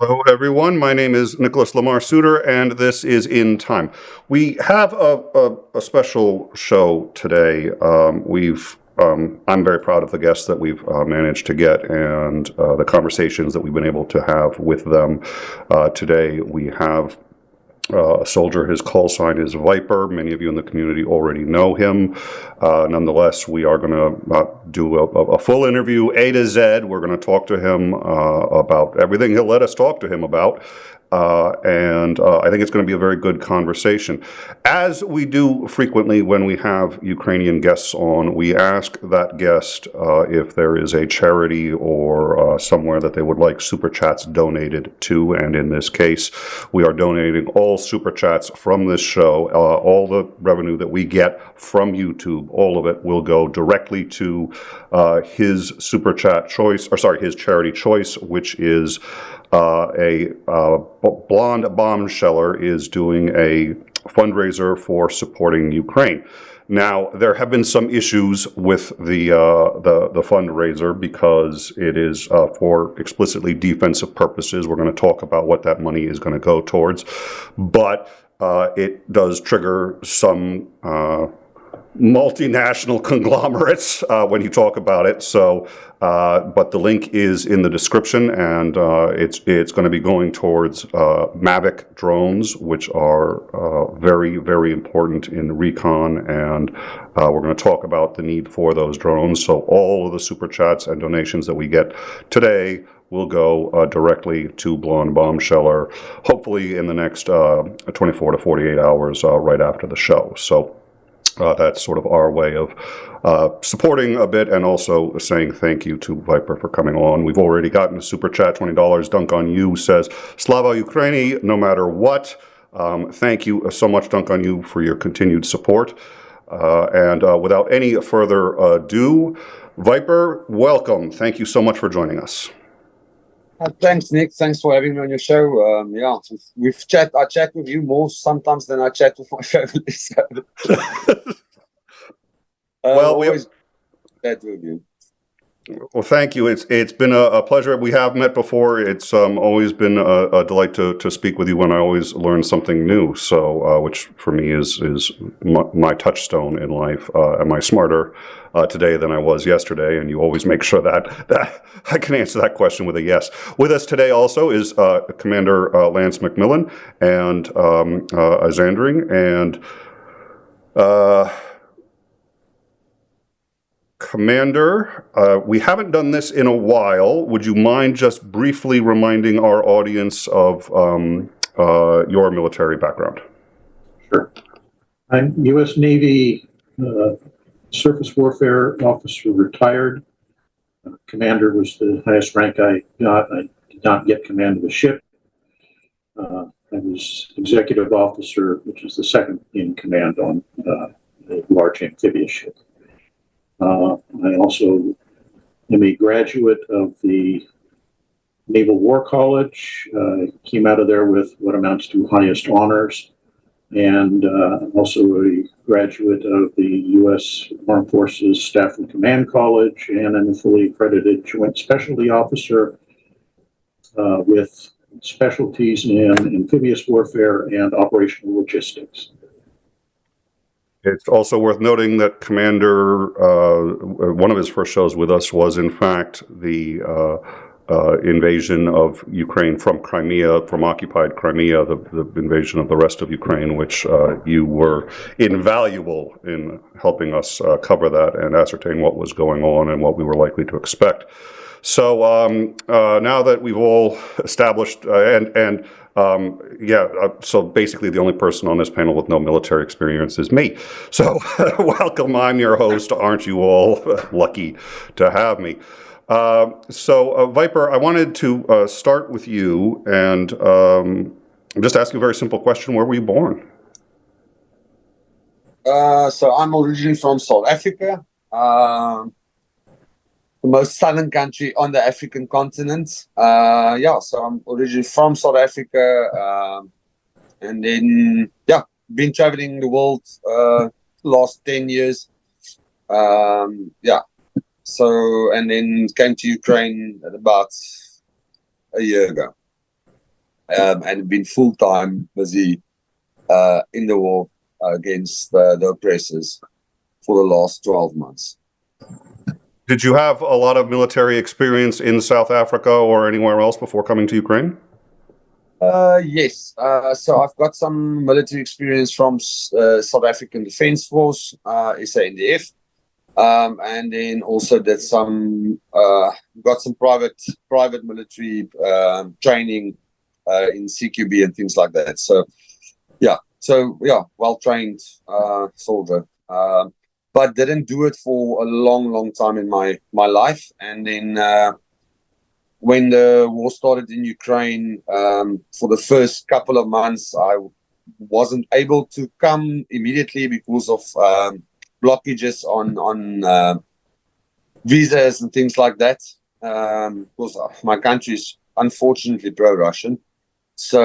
Hello, everyone. My name is Nicholas Lamar Suter, and this is In Time. We have a special show today. I'm very proud of the guests that we've managed to get and the conversations that we've been able to have with them. Today, we have a soldier. His call sign is Viper. Many of you in the community already know him. Nonetheless, we are going to do a full interview, A to Z. We're going to talk to him about everything he'll let us talk to him about. And I think it's going to be a very good conversation. As we do frequently when we have Ukrainian guests on, we ask that guest if there is a charity or somewhere that they would like Super Chats donated to. And in this case, we are donating all Super Chats from this show. All the revenue that we get from YouTube, all of it will go directly to his Super Chat choice, or sorry, his charity choice, which is a blonde bombsheller is doing a fundraiser for supporting Ukraine. Now, there have been some issues with the fundraiser because it is for explicitly defensive purposes. We're going to talk about what that money is going to go towards, but it does trigger some multinational conglomerates when you talk about it. So, but the link is in the description, and it's going to be going towards Mavic drones, which are very, very important in recon, and we're going to talk about the need for those drones. So all of the super chats and donations that we get today will go directly to Blonde Bombsheller, hopefully in the next 24 to 48 hours right after the show. So that's sort of our way of supporting a bit and also saying thank you to Viper for coming on. We've already gotten a super chat, $20. Dunk on You says, Slava Ukraini, no matter what. Thank you so much, Dunk on You, for your continued support. And without any further ado, Viper, welcome. Thank you so much for joining us. Thanks, Nick. Thanks for having me on your show. Yeah, I chat with you more sometimes than I chat with my family. So. Well, we always chat with you. Well, thank you. It's been a pleasure. We have met before. It's always been a delight to speak with you, and I always learn something new. So, which for me is my touchstone in life. Am I smarter today than I was yesterday? And you always make sure that I can answer that question with a yes. With us today also is Commander Lance McMillan and 𝐒𝐨𝐿 and Commander, we haven't done this in a while. Would you mind just briefly reminding our audience of your military background? Sure. I'm U.S. Navy surface warfare officer, retired. Commander was the highest rank I got. I did not get command of a ship. I was executive officer, which is the second in command on a large amphibious ship. I also am a graduate of the Naval War College, came out of there with what amounts to highest honors, and also a graduate of the U.S. Armed Forces Staff and Command College, and I'm a fully accredited Joint Specialty Officer with specialties in amphibious warfare and operational logistics. It's also worth noting that Commander, one of his first shows with us was, in fact, the invasion of Ukraine from Crimea, from occupied Crimea, the invasion of the rest of Ukraine, which you were invaluable in helping us cover that and ascertain what was going on and what we were likely to expect. So now that we've all established so basically the only person on this panel with no military experience is me. So welcome, I'm your host. Aren't you all lucky to have me? So Viper, I wanted to start with you and just ask you a very simple question. Where were you born? So I'm originally from South Africa. The most southern country on the African continent. So I'm originally from South Africa, and then been traveling the world last 10 years. So and then came to Ukraine about a year ago. and been full-time busy in the war against the oppressors for the last 12 months. Did you have a lot of military experience in South Africa or anywhere else before coming to Ukraine? Yes. So I've got some military experience from South African Defence Force, SANDF, and then also did some got some private military training in CQB and things like that. So yeah, well trained soldier. But didn't do it for a long time in my life. And then when the war started in Ukraine, for the first couple of months, I wasn't able to come immediately because of blockages on visas and things like that. Because my country is unfortunately pro-Russian, so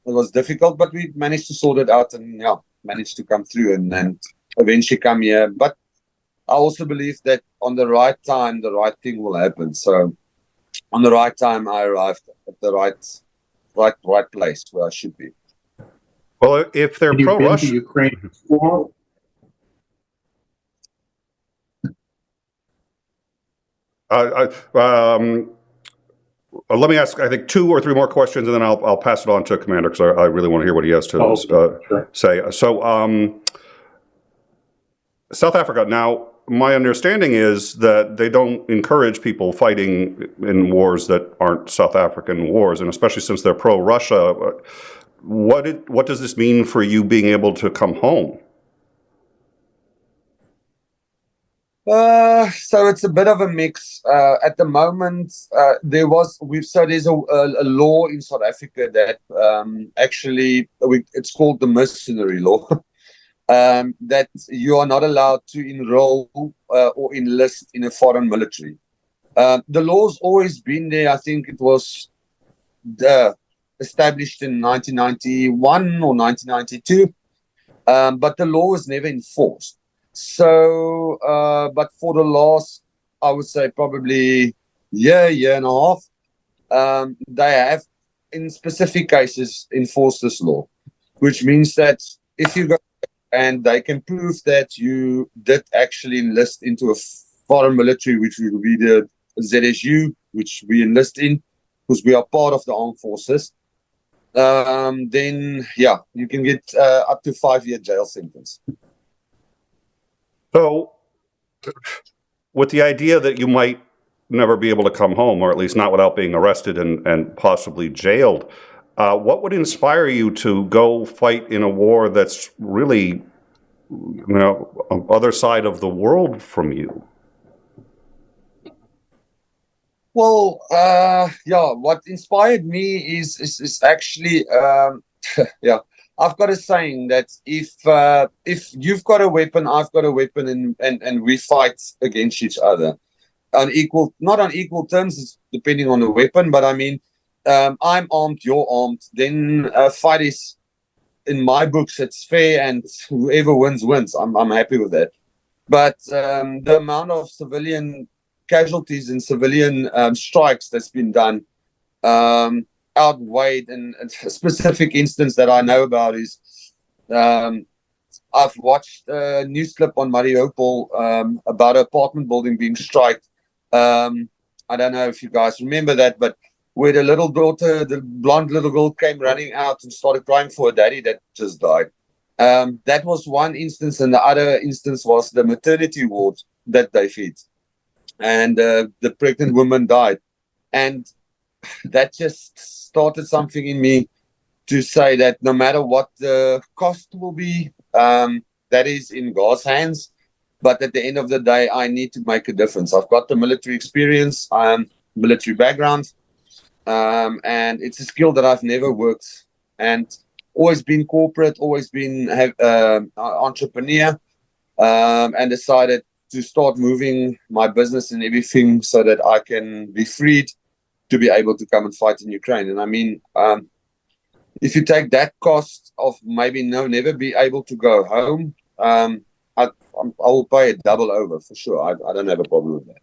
it was difficult. But we managed to sort it out, and managed to come through and eventually come here. But I also believe that on the right time, the right thing will happen. So on the right time, I arrived at the right place where I should be. Well, if they're Have you been to pro-Russian, Ukraine before? let me ask, I think, 2 or 3 more questions, and then I'll pass it on to Commander, because I really want to hear what he has to Sure. say. So, South Africa, now, my understanding is that they don't encourage people fighting in wars that aren't South African wars, and especially since they're pro-Russia. What does this mean for you being able to come home? So it's a bit of a mix. At the moment, there's a law in South Africa that actually it's called the mercenary law. That you are not allowed to enroll or enlist in a foreign military. The law's always been there. I think it was established in 1991 or 1992, but the law was never enforced. So, but for the last, I would say probably year and a half, they have, in specific cases, enforced this law, which means that if you go and they can prove that you did actually enlist into a foreign military, which will be the ZSU, which we enlist in, because we are part of the armed forces, then you can get up to 5-year jail sentence. So, with the idea that you might never be able to come home, or at least not without being arrested and possibly jailed, what would inspire you to go fight in a war that's really, on the other side of the world from you? Well, what inspired me is actually, I've got a saying that if you've got a weapon, I've got a weapon, and we fight against each other not on equal terms, depending on the weapon, but I mean, I'm armed, you're armed, then fight is, in my books, it's fair, and whoever wins. I'm happy with that. But the amount of civilian casualties and civilian strikes that's been done outweighed, and a specific instance that I know about is I've watched a news clip on Mariupol about an apartment building being striked. I don't know if you guys remember that, but where the little daughter, the blonde little girl, came running out and started crying for her daddy that just died. That was one instance, and the other instance was the maternity ward that they feed, and the pregnant woman died. And that just started something in me to say that no matter what the cost will be, that is in God's hands. But at the end of the day, I need to make a difference. I've got the military experience, military background, and it's a skill that I've never worked, and always been corporate, always been entrepreneur, and decided to start moving my business and everything so that I can be freed to be able to come and fight in Ukraine. And I mean, if you take that cost of maybe never be able to go home, I will pay it double over for sure. I don't have a problem with that.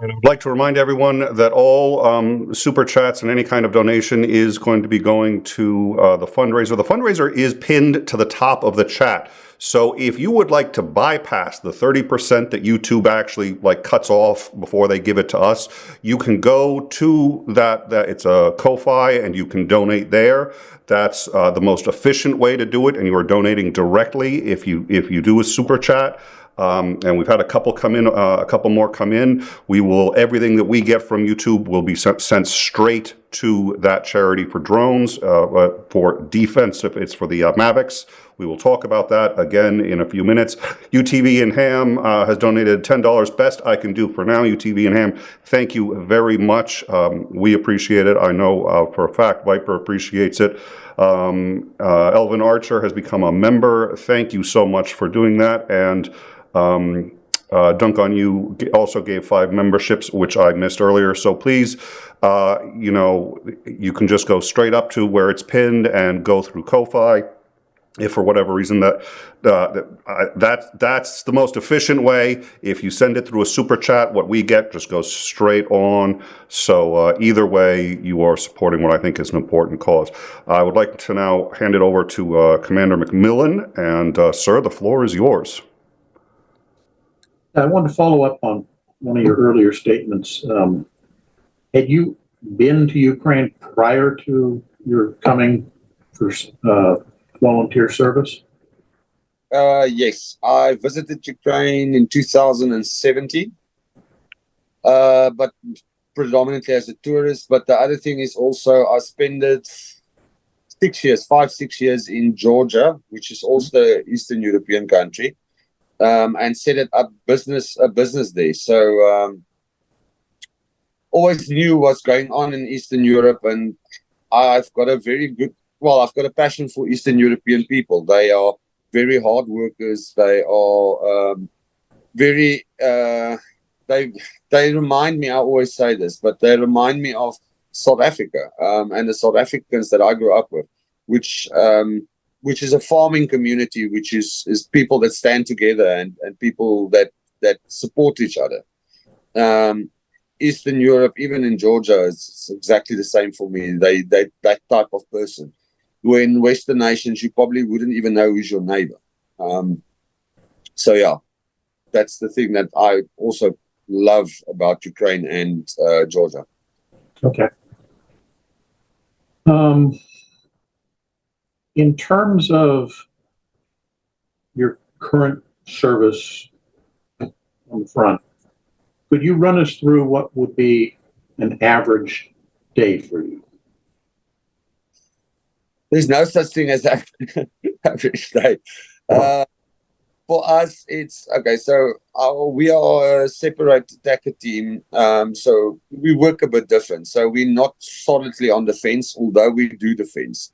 And I would like to remind everyone that all super chats and any kind of donation is going to be going to the fundraiser. The fundraiser is pinned to the top of the chat. So if you would like to bypass the 30% that YouTube actually cuts off before they give it to us, you can go to that it's a Ko-Fi and you can donate there. That's the most efficient way to do it, and you are donating directly if you do a super chat. And we've had a couple come in, a couple more come in. Everything that we get from YouTube will be sent straight to that charity for drones, for defense, if it's for the Mavics. We will talk about that again in a few minutes. UTV and Ham has donated $10. Best I can do for now. UTV and Ham, thank you very much. We appreciate it. I know for a fact Viper appreciates it. Elvin Archer has become a member. Thank you so much for doing that. And Dunk on You also gave 5 memberships, which I missed earlier. So please, you can just go straight up to where it's pinned and go through Ko-Fi. If for whatever reason that's the most efficient way. If you send it through a super chat, what we get just goes straight on. So either way, you are supporting what I think is an important cause. I would like to now hand it over to Commander McMillan, and sir, the floor is yours. I want to follow up on one of your earlier statements. Had you been to Ukraine prior to your coming for volunteer service? Yes, I visited Ukraine in 2017, but predominantly as a tourist. But the other thing is also I spent 5-6 years in Georgia, which is also an Eastern European country, and set it up a business there. So always knew what's going on in Eastern Europe, and I've got a passion for Eastern European people. They are very hard workers. They are very, they remind me, I always say this, but they remind me of South Africa and the South Africans that I grew up with, which is a farming community, which is people that stand together and people that support each other. Eastern Europe, even in Georgia, is exactly the same for me. That type of person. When Western nations, you probably wouldn't even know who's your neighbor. So yeah, that's the thing that I also love about Ukraine and Georgia. Okay. In terms of your current service on the front, could you run us through what would be an average day for you? There's no such thing as average day. For us, it's okay. So we are a separate attacker team. So we work a bit different. So we're not solidly on defense, although we do defense.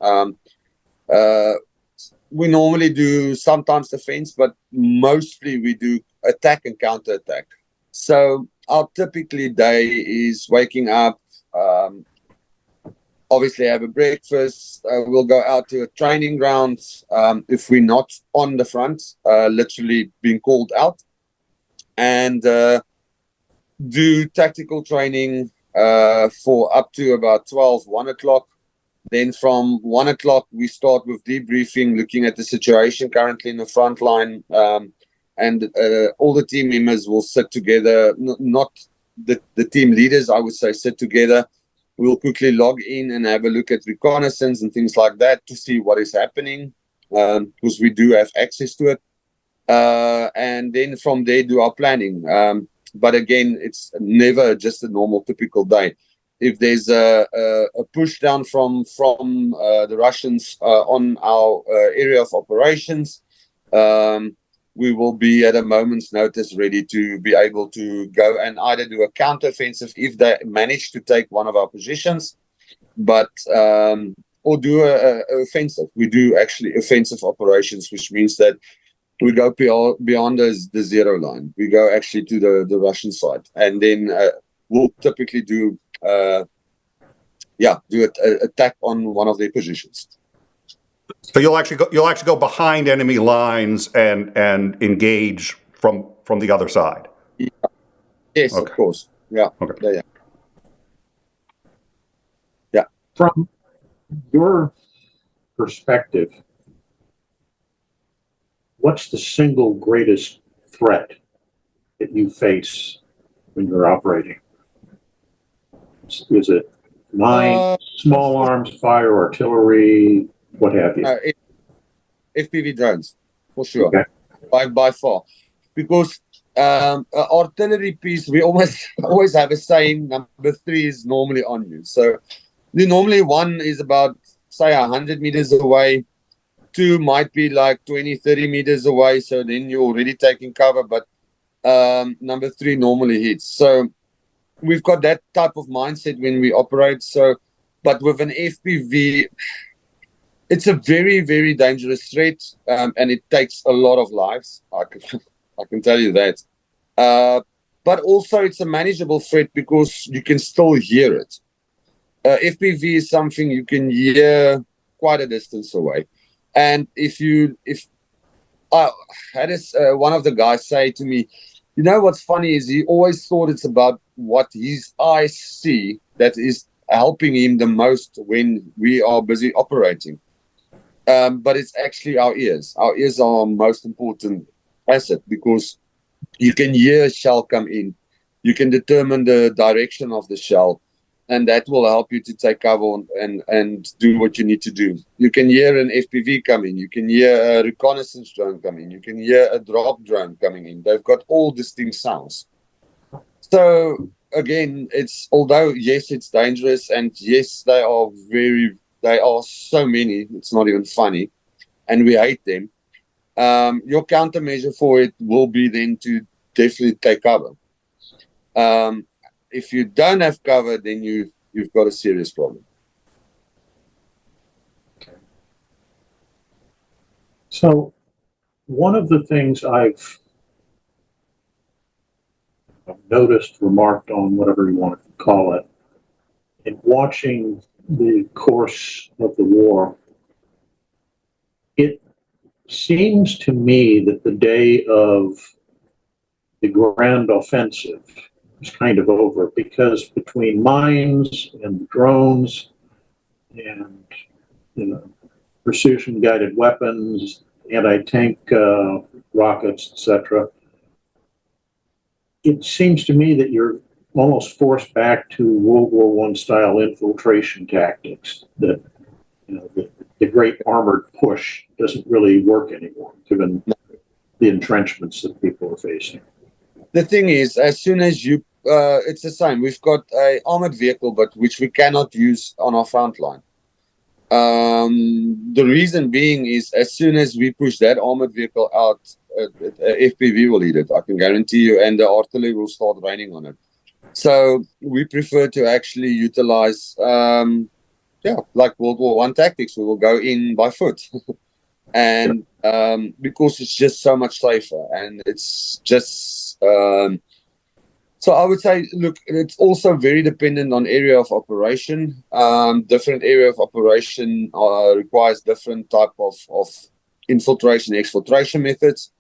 We normally do sometimes defense, but mostly we do attack and counter-attack. So our typically day is waking up, obviously have a breakfast. We'll go out to a training ground. If we're not on the front, literally being called out, and do tactical training for up to about 1 o'clock. Then from 1 o'clock, we start with debriefing, looking at the situation currently in the front line. And all the team members will sit together, not the team leaders, I would say, sit together. We'll quickly log in and have a look at reconnaissance and things like that to see what is happening, because we do have access to it. And then from there, do our planning. But again, it's never just a normal, typical day. If there's a push down from the Russians on our area of operations, we will be at a moment's notice ready to be able to go and either do a counteroffensive if they manage to take one of our positions, but or do a offensive. We do actually offensive operations, which means that we go beyond the zero line. We go actually to the Russian side, and then we'll typically do an attack on one of their positions. So you'll actually go behind enemy lines and engage from the other side. Yeah. Yes, okay. Of course. Yeah. Okay. Yeah. From your perspective, what's the single greatest threat that you face when you're operating? Is it mine, small arms, fire, artillery, what have you? FPV drones, for sure. Okay. By far. Because artillery piece, we always have a saying, number 3 is normally on you. So normally 1 is about, say, 100 meters away. 2 might be like 20, 30 meters away. So then you're already taking cover. But number 3 normally hits. So we've got that type of mindset when we operate. So, but with an FPV, it's a very, very dangerous threat, and it takes a lot of lives. I can tell you that. But also, it's a manageable threat because you can still hear it. FPV is something you can hear quite a distance away. And if I had one of the guys say to me, you know what's funny is he always thought it's about what his eyes see that is helping him the most when we are busy operating. But it's actually our ears. Our ears are our most important asset because you can hear a shell come in. You can determine the direction of the shell, and that will help you to take cover and do what you need to do. You can hear an FPV come in. You can hear a reconnaissance drone come in. You can hear a drop drone coming in. They've got all distinct sounds. So again, although yes, it's dangerous, and yes, they are so many, it's not even funny, and we hate them. Your countermeasure for it will be then to definitely take cover. If you don't have cover, then you've got a serious problem. So one of the things I've noticed, remarked on, whatever you want to call it, in watching the course of the war, it seems to me that the day of the grand offensive is kind of over, because between mines and drones and precision guided weapons, anti-tank rockets, etc., it seems to me that you're almost forced back to World War I style infiltration tactics, that the great armored push doesn't really work anymore, given the entrenchments that people are facing. The thing is, as soon as you, it's the same. We've got a armored vehicle, but which we cannot use on our front line. The reason being is, as soon as we push that armored vehicle out, FPV will eat it. I can guarantee you, and the artillery will start raining on it. So we prefer to actually utilize, like World War I tactics. We will go in by foot, and because it's just so much safer, and it's just. So I would say, look, it's also very dependent on area of operation. Different area of operation requires different type of infiltration, exfiltration methods.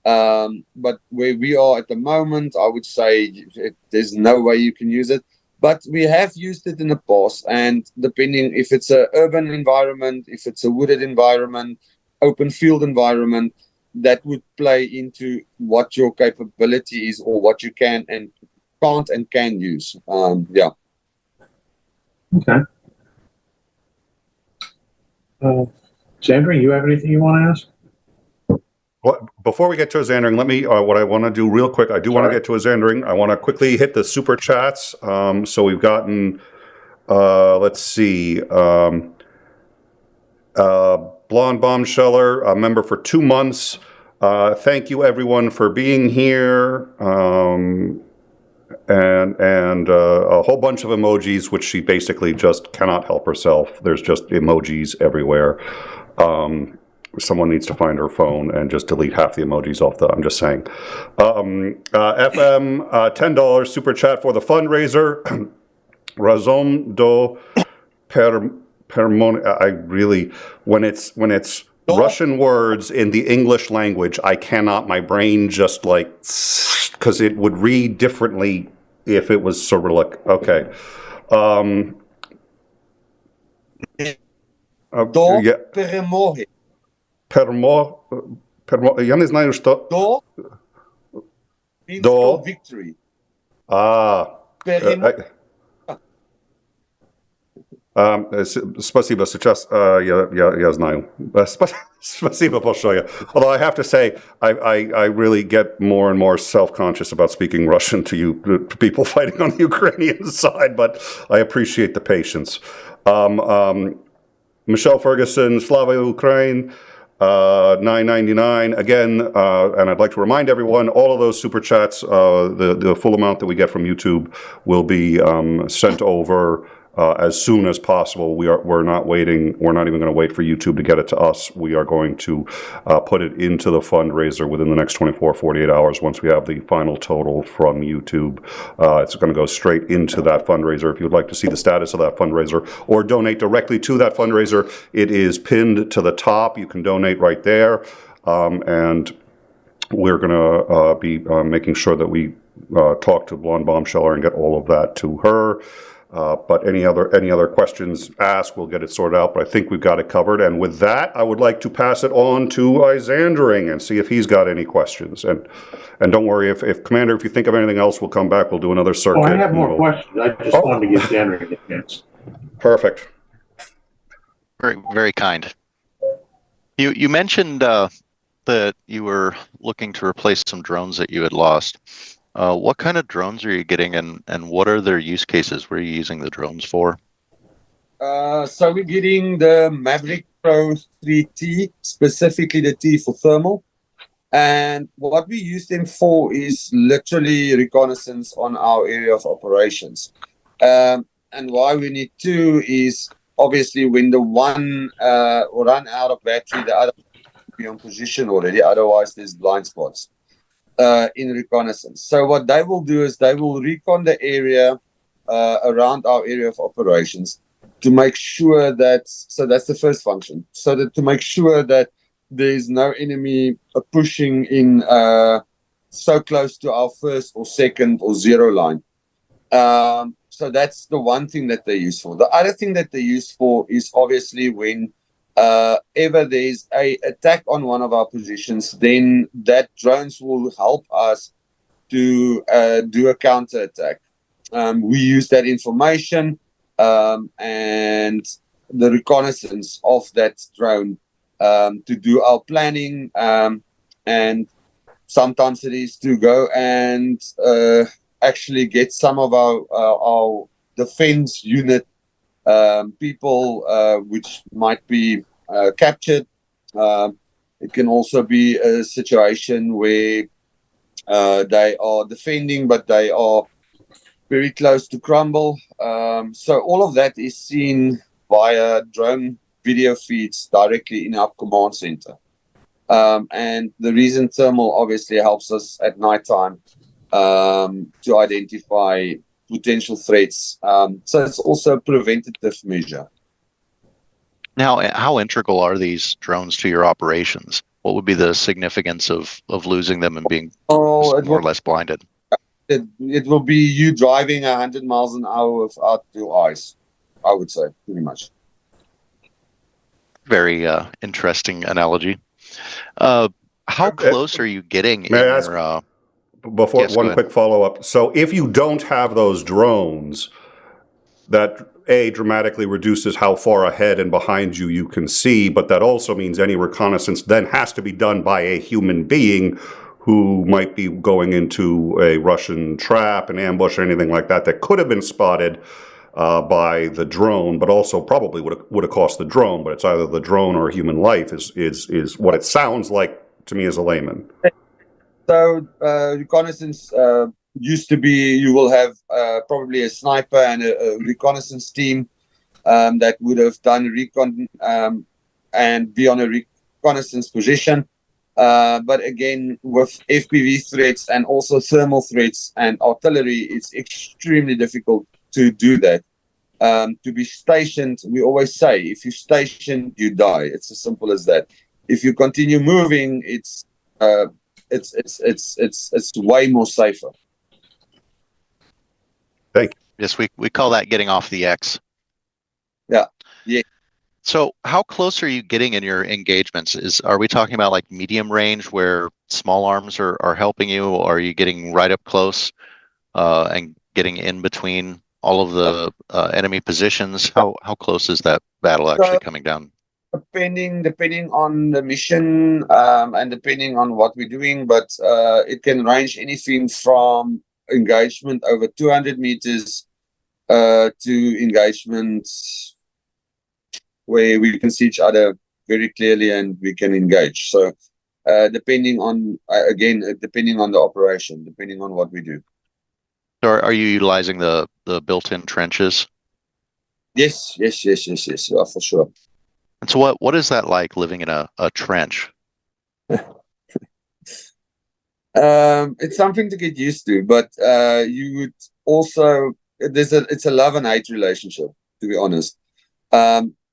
But where we are at the moment, I would say there's no way you can use it. But we have used it in the past, and depending if it's an urban environment, if it's a wooded environment, open field environment, that would play into what your capability is or what you can and can't and can use. Yeah. Okay. Xandri, you have anything you want to ask? Well, before we get to Xandring, let me, what I want to do real quick, I do want to get to Xandring. I want to quickly hit the super chats. So we've gotten, let's see, Blonde Bombsheller, a member for 2 months. Thank you everyone for being here. And a whole bunch of emojis, which she basically just cannot help herself. There's just emojis everywhere. Someone needs to find her phone and just delete half the emojis off I'm just saying. FM, $10 super chat for the fundraiser. Razón do I really, when it's Russian words in the English language, I cannot, my brain just like, because it would read differently if it was Cyrillic. Okay. До Yeah. перемоги. Я не знаю, что... До means До. till victory. Перемога. Спасибо, сейчас я знаю. Спасибо большое. Although I have to say, I really get more and more self-conscious about speaking Russian to you, to people fighting on the Ukrainian side, but I appreciate the patience. Michelle Ferguson, Slava Ukraine, $9.99 again, and I'd like to remind everyone, all of those super chats, the full amount that we get from YouTube will be sent over as soon as possible. We're not waiting. We're not even going to wait for YouTube to get it to us. We are going to put it into the fundraiser within the next 24, 48 hours. Once we have the final total from YouTube, it's going to go straight into that fundraiser. If you'd like to see the status of that fundraiser or donate directly to that fundraiser, it is pinned to the top. You can donate right there, and we're going to be making sure that we talk to Blonde Bombsheller and get all of that to her. But any other questions asked, we'll get it sorted out. But I think we've got it covered. And with that, I would like to pass it on to 𝐒𝐨𝐿𝐼𝐶𝐵 and see if he's got any questions. And don't worry, if Commander, if you think of anything else, we'll come back. We'll do another circuit. Oh, I have more questions. I just wanted to get Andrew a chance. Perfect. Very, very kind. You mentioned that you were looking to replace some drones that you had lost. What kind of drones are you getting, and what are their use cases? What are you using the drones for? So we're getting the Maverick Pro 3T, specifically the T for thermal. And what we use them for is literally reconnaissance on our area of operations. And why we need two is obviously when the one run out of battery, the other will be on position already. Otherwise, there's blind spots in reconnaissance. So what they will do is they will recon the area around our area of operations to make sure that, so that's the first function, so that to make sure that there's no enemy pushing in so close to our first or second or zero line. So that's the one thing that they use for. The other thing that they use for is obviously when ever there's a attack on one of our positions, then that drones will help us to do a counter attack. We use that information and the reconnaissance of that drone to do our planning, and sometimes it is to go and actually get some of our defense unit people which might be captured. It can also be a situation where they are defending, but they are very close to crumble. So all of that is seen via drone video feeds directly in our command center. And the reason thermal obviously helps us at nighttime to identify potential threats. So it's also a preventative measure. Now, how integral are these drones to your operations? What would be the significance of losing them and being more or less blinded? It will be you driving 100 miles an hour without your eyes, I would say, pretty much. Very interesting analogy. How close are you getting? May I ask, before yes, one quick follow-up. So if you don't have those drones, that dramatically reduces how far ahead and behind you can see, but that also means any reconnaissance then has to be done by a human being who might be going into a Russian trap, an ambush, or anything like that that could have been spotted by the drone, but also probably would have cost the drone. But it's either the drone or human life is what it sounds like to me as a layman. So reconnaissance used to be you will have probably a sniper and a reconnaissance team that would have done recon and be on a reconnaissance position. But again, with FPV threats and also thermal threats and artillery, it's extremely difficult to do that. To be stationed, we always say, if you're stationed, you die. It's as simple as that. If you continue moving, it's way more safer. Thank you. Yes, we call that getting off the X. Yeah. Yeah. So how close are you getting in your engagements? Are we talking about like medium range where small arms are helping you, or are you getting right up close and getting in between all of the enemy positions? How close is that battle actually coming down? Depending on the mission and depending on what we're doing, but it can range anything from engagement over 200 meters to engagements where we can see each other very clearly and we can engage. So depending on depending on the operation, depending on what we do. So are you utilizing the built-in trenches? Yes, yeah, for sure. And so what is that like, living in a trench? It's something to get used to, but you would also it's a love and hate relationship, to be honest.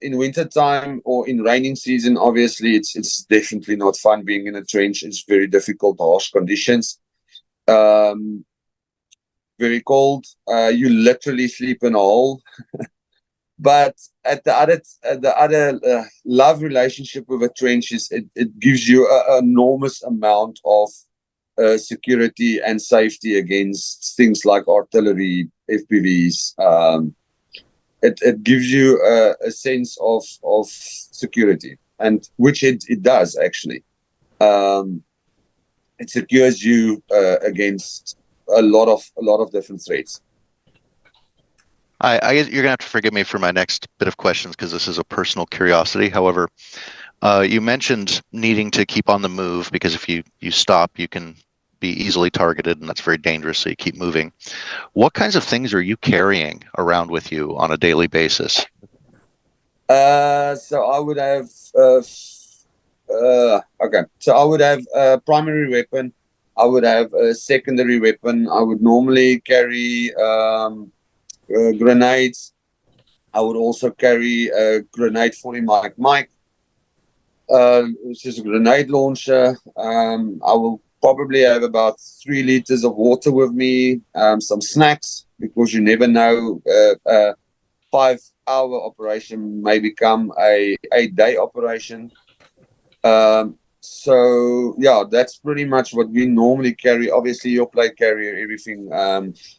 In winter time or in raining season, obviously it's definitely not fun being in a trench. It's very difficult, harsh conditions. Very cold. You literally sleep in a hole. But at the other love relationship with a trench is it gives you an enormous amount of security and safety against things like artillery, FPVs. It gives you a sense of security, and which it does actually. It secures you against a lot of different threats. I you're gonna have to forgive me for my next bit of questions because this is a personal curiosity. However, you mentioned needing to keep on the move because if you stop, you can be easily targeted, and that's very dangerous. So you keep moving. What kinds of things are you carrying around with you on a daily basis? So I would have okay. So I would have a primary weapon. I would have a secondary weapon. I would normally carry grenades. I would also carry a grenade 40 mic, which is a grenade launcher. I will probably have about 3 liters of water with me, some snacks, because you never know. 5-hour operation may become a 8-day operation. So yeah, that's pretty much what we normally carry. Obviously, your plate carrier, everything,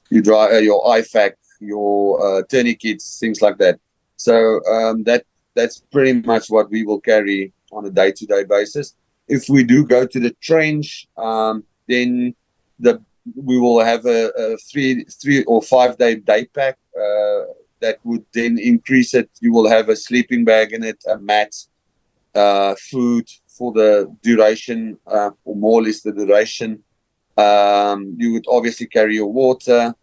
you dry your IFAC, your tourniquets, things like that. So that's pretty much what we will carry on a day-to-day basis. If we do go to the trench, then we will have a 3 or 5 day pack. That would then increase it. You will have a sleeping bag in it, a mat, food for the duration, or more or less the duration. You would obviously carry your water,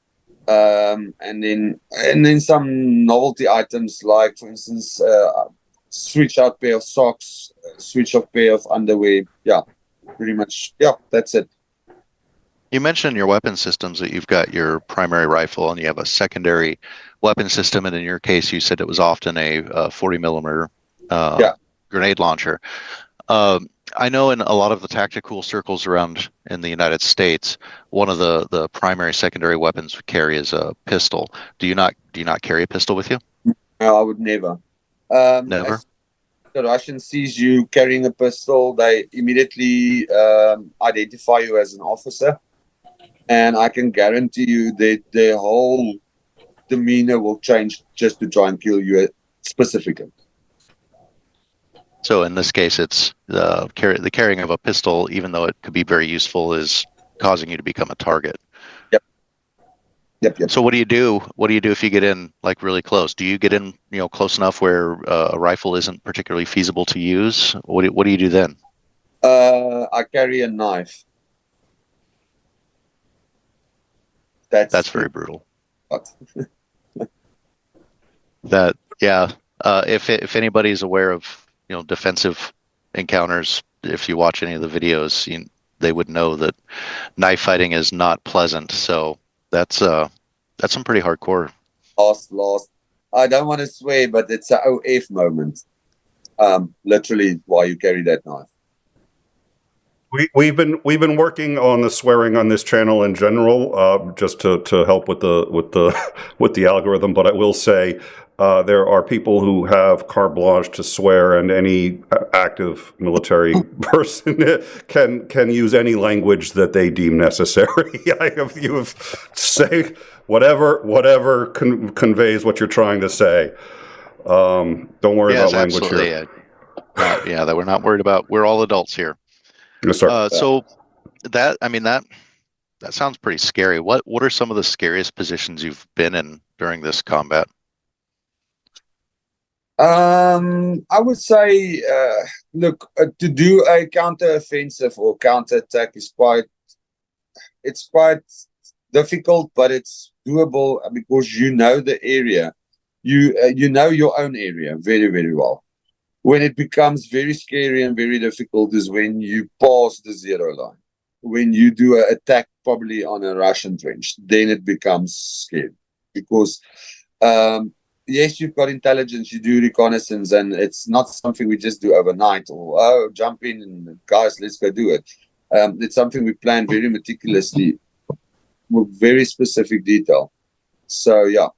and then some novelty items like, for instance, switch out pair of socks, switch off pair of underwear. Yeah, pretty much. Yeah, that's it. You mentioned in your weapon systems that you've got your primary rifle and you have a secondary weapon system, and in your case, you said it was often a 40 millimeter grenade launcher. I know in a lot of the tactical circles around in the United States, one of the primary secondary weapons we carry is a pistol. Do you not carry a pistol with you? No, I would never. Never. As the Russian sees you carrying a pistol, they immediately identify you as an officer, and I can guarantee you that their whole demeanor will change just to try and kill you specifically. So in this case, it's the carrying of a pistol, even though it could be very useful, is causing you to become a target. Yep. So what do you do? What do you do if you get in like really close? Do you get in, close enough where a rifle isn't particularly feasible to use? What do you do then? I carry a knife. That's very brutal. That, yeah. If anybody's aware of defensive encounters, if you watch any of the videos, they would know that knife fighting is not pleasant. So that's some pretty hardcore. Lost. I don't want to swear, but it's an OF moment. Literally, why you carry that knife. We've been working on the swearing on this channel in general, just to help with the algorithm. But I will say there are people who have carte blanche to swear, and any active military person can use any language that they deem necessary. You have say whatever conveys what you're trying to say. Don't worry about language absolutely. here. That we're not worried about. We're all adults here. Yes, sir. So that sounds pretty scary. What are some of the scariest positions you've been in during this combat? I would say, look, to do a counter-offensive or counter-attack is quite difficult, but it's doable because you know the area. You know your own area very, very well. When it becomes very scary and very difficult is when you pass the zero line. When you do an attack probably on a Russian trench, then it becomes scary. Because, yes, you've got intelligence, you do reconnaissance, and it's not something we just do overnight or, jump in and guys, let's go do it. It's something we plan very meticulously with very specific detail. So, yeah.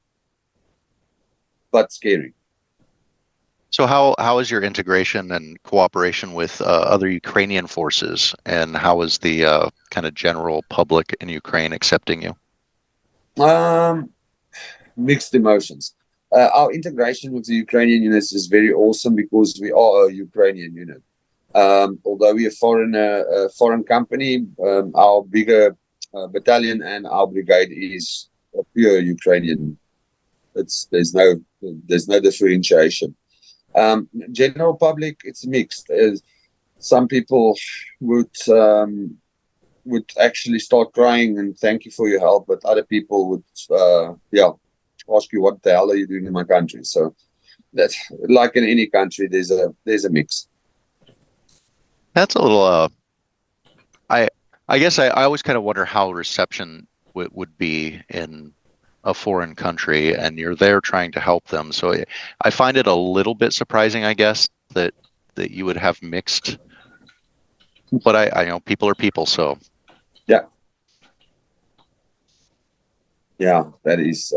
But scary. So how is your integration and cooperation with other Ukrainian forces, and how is the kind of general public in Ukraine accepting you? Mixed emotions. Our integration with the Ukrainian units is very awesome because we are a Ukrainian unit. Although we are a foreign company, our bigger battalion and our brigade is a pure Ukrainian. There's no differentiation. General public, it's mixed. Some people would actually start crying and thank you for your help, but other people would, ask you what the hell are you doing in my country. So that's like in any country, there's a mix. That's a little. I guess I always kind of wonder how reception would be in a foreign country, and you're there trying to help them. So I find it a little bit surprising, I guess, that you would have mixed. But I know people are people, so yeah, that is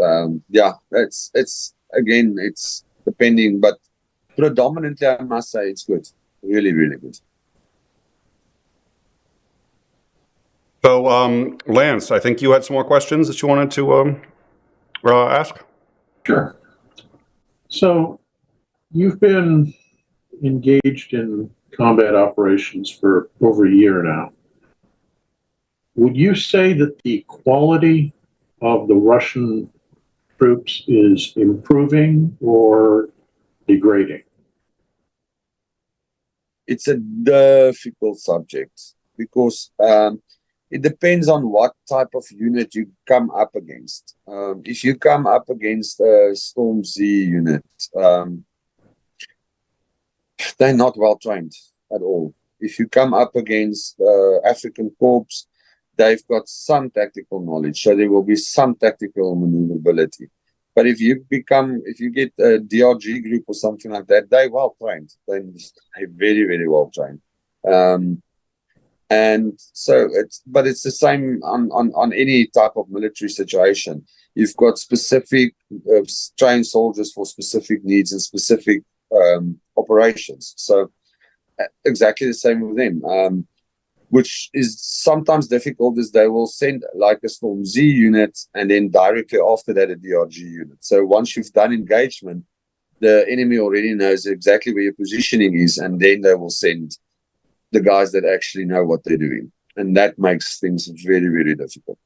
it's depending, but predominantly I must say it's good, really, really good. So, Lance, I think you had some more questions that you wanted to ask. Sure. So you've been engaged in combat operations for over a year now. Would you say that the quality of the Russian troops is improving or degrading? It's a difficult subject because it depends on what type of unit you come up against. If you come up against a Storm Z unit, they're not well trained at all. If you come up against African Corps, they've got some tactical knowledge, so there will be some tactical maneuverability. But if you get a DRG group or something like that, they're well trained. They're very, very well trained. And so it's the same on any type of military situation. You've got specific trained soldiers for specific needs and specific operations. So exactly the same with them. Which is sometimes difficult, is they will send like a Storm Z unit and then directly after that a DRG unit. So once you've done engagement, the enemy already knows exactly where your positioning is, and then they will send the guys that actually know what they're doing. And that makes things very, very difficult.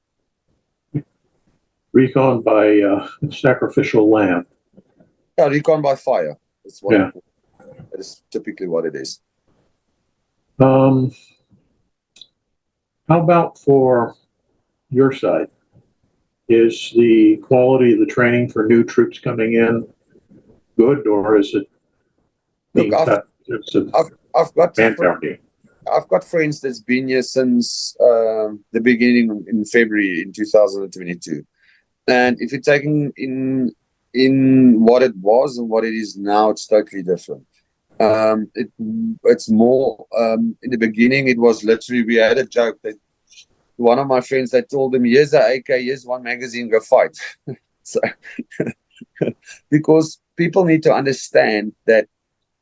Recon by sacrificial lamb. Yeah, recon by fire. That is typically what it is. How about for your side? Is the quality of the training for new troops coming in good, or is it being cut? I've got friends that's been here since the beginning in February in 2022. And if you're taking in what it was and what it is now, it's totally different. It's more in the beginning. It was literally, we had a joke that one of my friends, they told him, "Here's a AK, here's one magazine, go fight." So because people need to understand that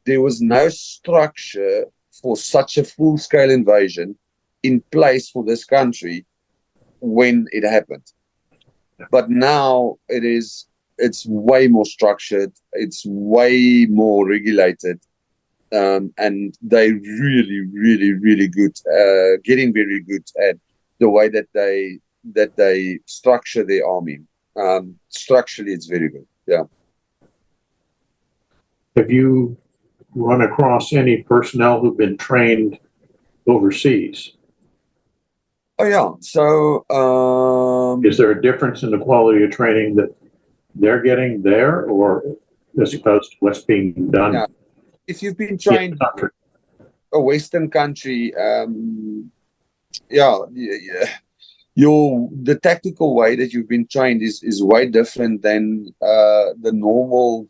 there was no structure for such a full-scale invasion in place for this country when it happened. But now it's way more structured, it's way more regulated, and they really good, getting very good at the way that they structure their army. Structurally, it's very good. Yeah. Have you run across any personnel who've been trained overseas? Oh yeah. So is there a difference in the quality of training that they're getting there, or as opposed to what's being done? Yeah. If you've been trained a Western country, the tactical way that you've been trained is way different than the normal.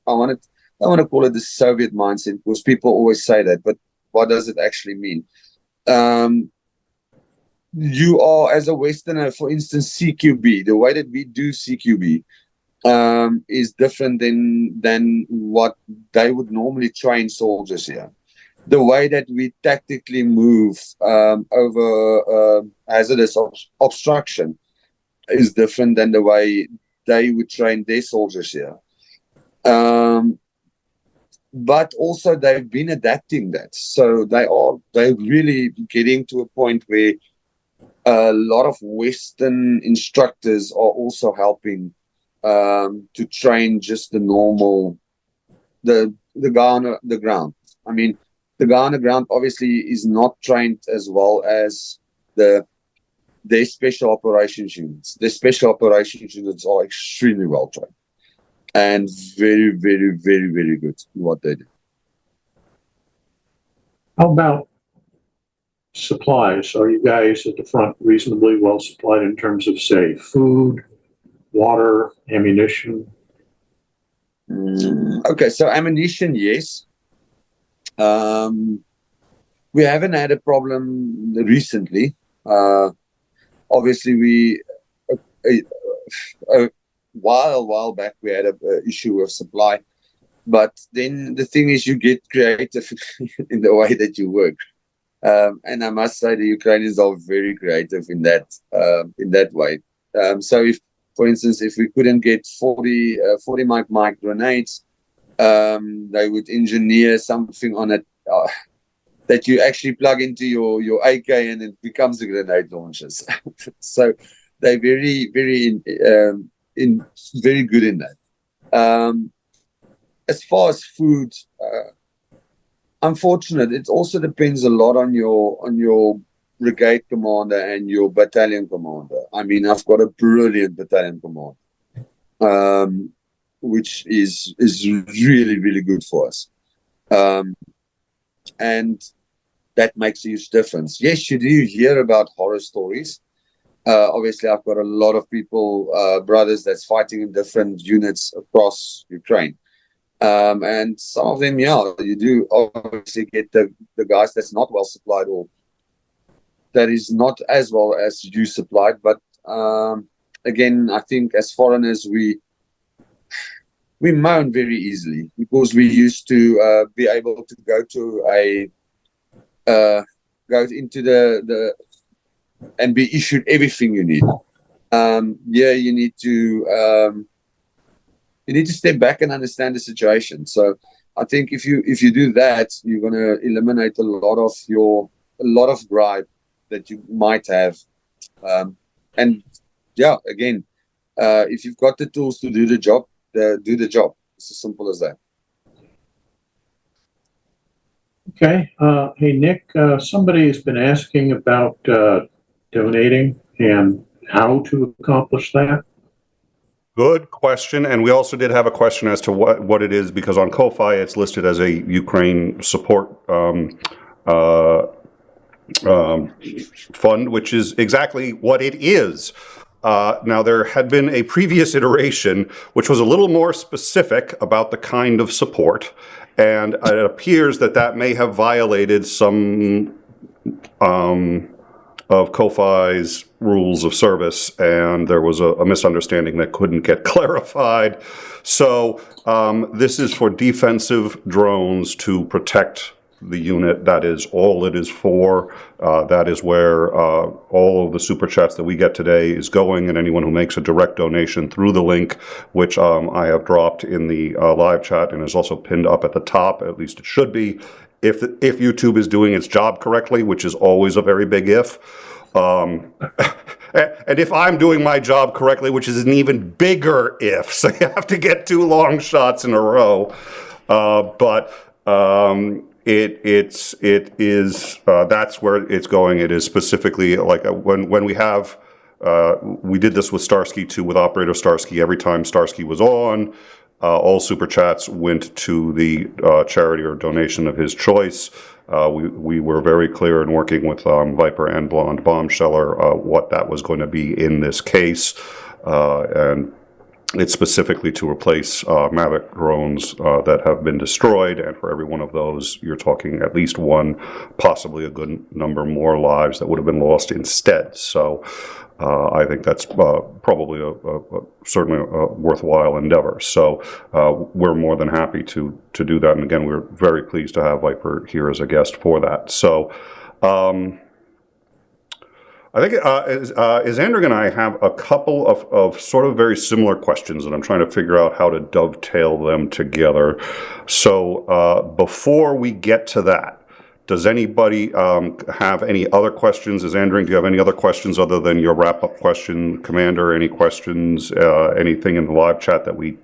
I want to call it the Soviet mindset, because people always say that, but what does it actually mean? You are, as a Westerner, for instance, CQB, the way that we do CQB is different than what they would normally train soldiers here. The way that we tactically move over hazardous obstruction is different than the way they would train their soldiers here. But also they've been adapting that. So they're really getting to a point where a lot of Western instructors are also helping to train just the normal, the guy on the ground. I mean, the guy on the ground obviously is not trained as well as their special operations units. The special operations units are extremely well trained and very good in what they do. How about supplies? Are you guys at the front reasonably well supplied in terms of, say, food, water, ammunition? Okay, so ammunition, yes. We haven't had a problem recently. Obviously, a while back we had an issue with supply, but then the thing is, you get creative in the way that you work. And I must say, the Ukrainians are very creative in that way. So if, for instance, if we couldn't get 40 mic grenades, they would engineer something on it that you actually plug into your AK and it becomes a grenade launcher. So they're very good in that. As far as food, unfortunate, it also depends a lot on your brigade commander and your battalion commander. I mean, I've got a brilliant battalion commander, which is really good for us, and that makes a huge difference. Yes, you do hear about horror stories. Obviously, I've got a lot of people, brothers, that's fighting in different units across Ukraine. And some of them, you do obviously get the guys that's not well supplied, or that is not as well as you supplied. But again, I think as foreigners, we moan very easily, because we used to be able to go to go into the and be issued everything you need. You need to step back and understand the situation. So I think if you do that, you're going to eliminate a lot of gripe that you might have. And again, if you've got the tools to do the job, do the job. It's as simple as that. Okay. Hey, Nick, somebody has been asking about donating and how to accomplish that. Good question. And we also did have a question as to what it is, because on Ko-Fi it's listed as a Ukraine support fund, which is exactly what it is. Now, there had been a previous iteration which was a little more specific about the kind of support, and it appears that may have violated some of COFI's rules of service, and there was a misunderstanding that couldn't get clarified. So this is for defensive drones to protect the unit. That is all it is for. That is where all of the super chats that we get today is going, and anyone who makes a direct donation through the link, which I have dropped in the live chat and is also pinned up at the top, at least it should be, if YouTube is doing its job correctly, which is always a very big if. And if I'm doing my job correctly, which is an even bigger if, so you have to get 2 long shots in a row. It is that's where it's going. It is specifically like when we have we did this with Starsky too, with Operator Starsky. Every time Starsky was on, all super chats went to the charity or donation of his choice. We were very clear in working with Viper and Blonde Bombsheller what that was going to be in this case, and it's specifically to replace Mavic drones that have been destroyed, and for every one of those, you're talking at least 1, possibly a good number more lives that would have been lost instead. So I think that's probably certainly a worthwhile endeavor. So we're more than happy to do that, and again, we're very pleased to have Viper here as a guest for that. So I think 𝐒𝐤𝐜𝐴ndrick and I have a couple of sort of very similar questions, and I'm trying to figure out how to dovetail them together. So before we get to that, does anybody have any other questions? 𝐒𝐤𝐴ndrick, do you have any other questions other than your wrap-up question? Commander, any questions, anything in the live chat that we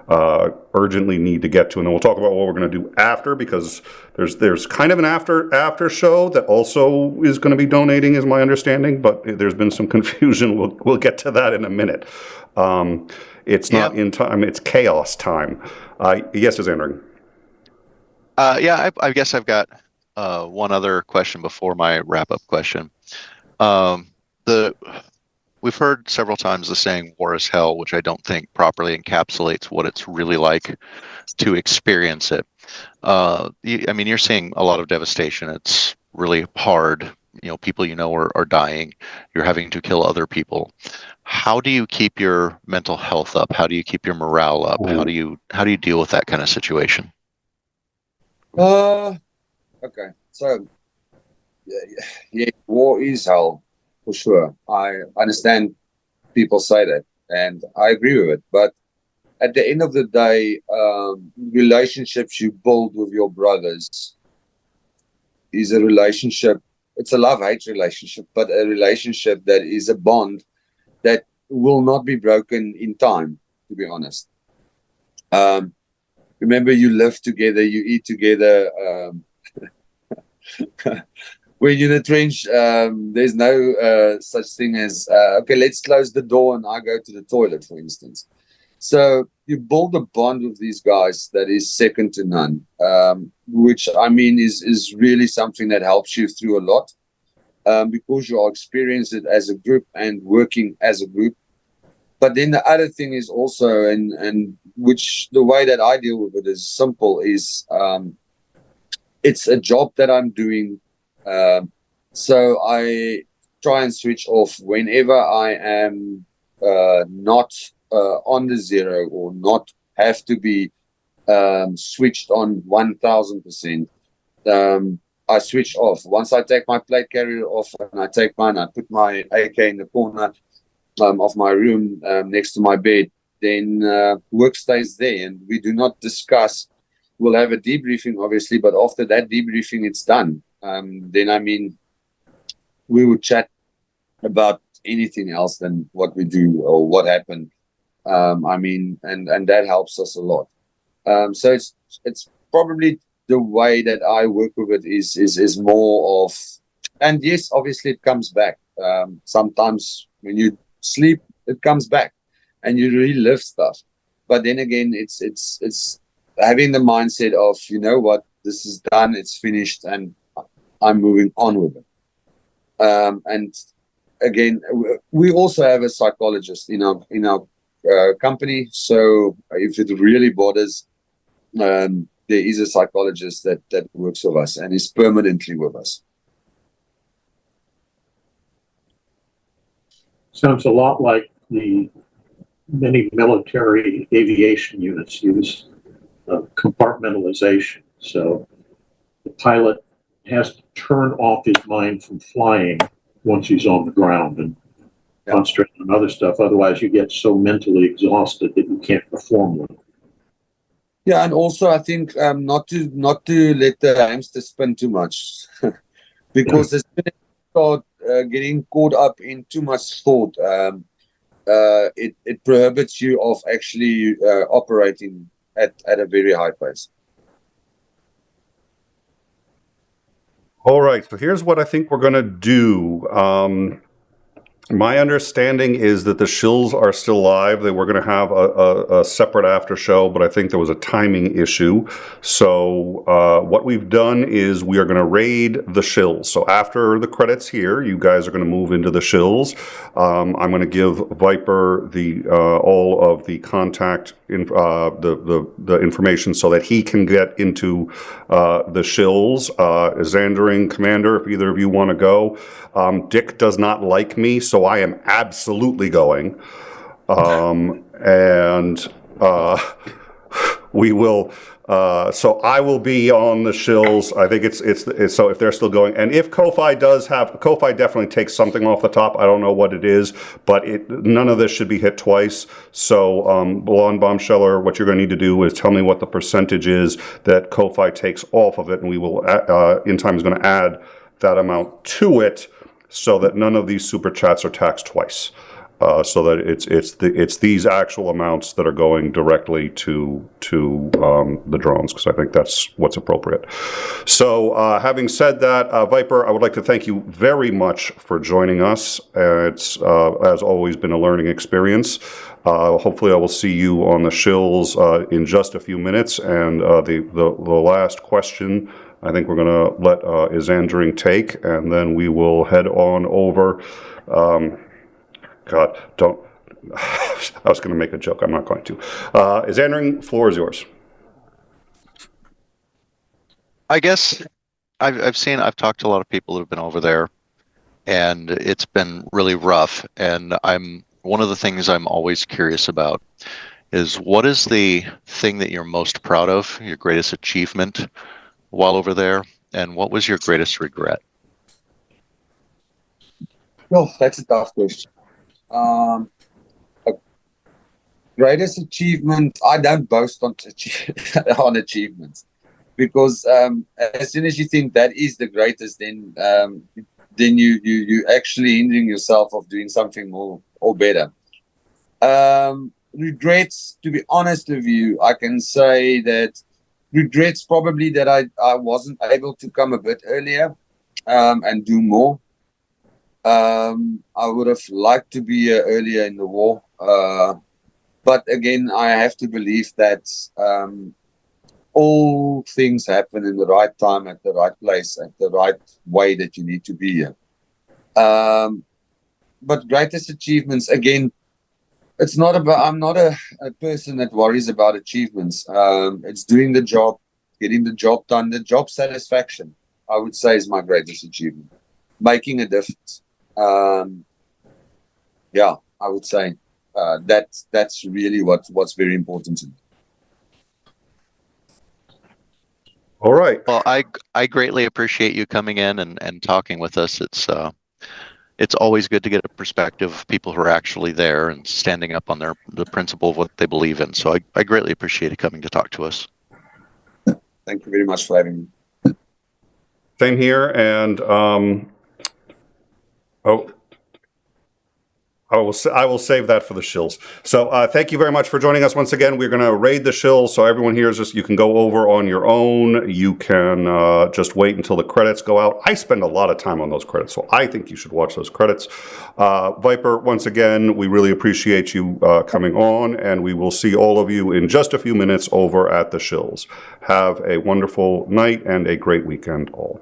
urgently need to get to? And then we'll talk about what we're going to do after, because there's kind of an after show that also is going to be donating, is my understanding, but there's been some confusion. We'll get to that in a minute. It's not in time, it's chaos time. Yes, 𝐒𝐤𝐴ndrick. I guess I've got one other question before my wrap-up question. We've heard several times the saying "war is hell," which I don't think properly encapsulates what it's really like to experience it. You're seeing a lot of devastation. It's really hard. People are dying. You're having to kill other people. How do you keep your mental health up? How do you keep your morale up? How do you deal with that kind of situation? Okay. So, yeah, war is hell. For sure. I understand people say that, and I agree with it. But at the end of the day, relationships you build with your brothers is a relationship. It's a love-hate relationship, but a relationship that is a bond that will not be broken in time, to be honest. Remember, you live together, you eat together. When you're in a trench, there's no such thing as, okay, let's close the door and I go to the toilet, for instance. So you build a bond with these guys that is second to none, which is really something that helps you through a lot, because you are experiencing it as a group and working as a group. But then the other thing is also, and which the way that I deal with it is simple, is it's a job that I'm doing. So I try and switch off whenever I am not on the zero, or not have to be switched on 1000%. I switch off. Once I take my plate carrier off and I take mine, I put my AK in the corner of my room next to my bed, then work stays there, and we do not discuss. We'll have a debriefing, obviously, but after that debriefing, it's done. Then we would chat about anything else than what we do or what happened. And that helps us a lot. So it's probably the way that I work with it is more of, and yes, obviously it comes back. Sometimes when you sleep, it comes back and you relive stuff. But then again, it's having the mindset of, you know what, this is done, it's finished, and I'm moving on with it. And again, we also have a psychologist in our company. So if it really bothers, there is a psychologist that works with us and is permanently with us. Sounds a lot like the many military aviation units use compartmentalization. So the pilot has to turn off his mind from flying once he's on the ground and concentrate on other stuff. Otherwise, you get so mentally exhausted that you can't perform well. Yeah, and also I think not to let the hamster spin too much, because as soon as you start getting caught up in too much thought, it prohibits you of actually operating at a very high pace. All right, so here's what I think we're going to do. My understanding is that the shills are still live. They were going to have a separate after show, but I think there was a timing issue. So what we've done is we are going to raid the shills. So after the credits here, you guys are going to move into the shills. I'm going to give Viper all of the contact the information so that he can get into the shills. 𝐒𝐨𝐿𝐜𝐴𝐿, Commander, if either of you want to go. Dick does not like me, so I am absolutely going. We will. So I will be on the shills. I think it's so if they're still going, and if Ko-Fi definitely takes something off the top. I don't know what it is, but none of this should be hit twice. So Blonde Bombsheller, what you're going to need to do is tell me what the percentage is that Ko-Fi takes off of it, and we will in time is going to add that amount to it, so that none of these super chats are taxed twice. So that it's these actual amounts that are going directly to the drones, because I think that's what's appropriate. So having said that, Viper, I would like to thank you very much for joining us. It's as always been a learning experience. Hopefully I will see you on the shills in just a few minutes. And the last question I think we're going to let 𝐒𝐨𝐿𝐜𝐴𝐿 take, and then we will head on over. God, don't. I was going to make a joke. I'm not going to. 𝐒𝐿𝐜𝐴𝐿𝐜, floor is yours. I guess I've talked to a lot of people who've been over there, and it's been really rough. And one of the things I'm always curious about is, what is the thing that you're most proud of, your greatest achievement while over there, and what was your greatest regret? No, that's a tough question. Greatest achievement, I don't boast on achievements, because as soon as you think that is the greatest, then you actually hindering yourself of doing something more or better. Regrets, to be honest with you, I can say that regrets probably that I wasn't able to come a bit earlier and do more. I would have liked to be earlier in the war, but again, I have to believe that all things happen in the right time, at the right place, at the right way that you need to be here. But greatest achievements, again, it's not about, I'm not a person that worries about achievements. It's doing the job, getting the job done. The job satisfaction, I would say, is my greatest achievement. Making a difference. Yeah, I would say that's really what's very important to me. All right. Well, I greatly appreciate you coming in and talking with us. It's always good to get a perspective of people who are actually there and standing up on the principle of what they believe in. So I greatly appreciate you coming to talk to us. Thank you very much for having me. Same here, and I will save that for the shills. So thank you very much for joining us once again. We're going to raid the shills, so everyone here is just, you can go over on your own. You can just wait until the credits go out. I spend a lot of time on those credits, so I think you should watch those credits. Viper, once again, we really appreciate you coming on, and we will see all of you in just a few minutes over at the shills. Have a wonderful night and a great weekend all.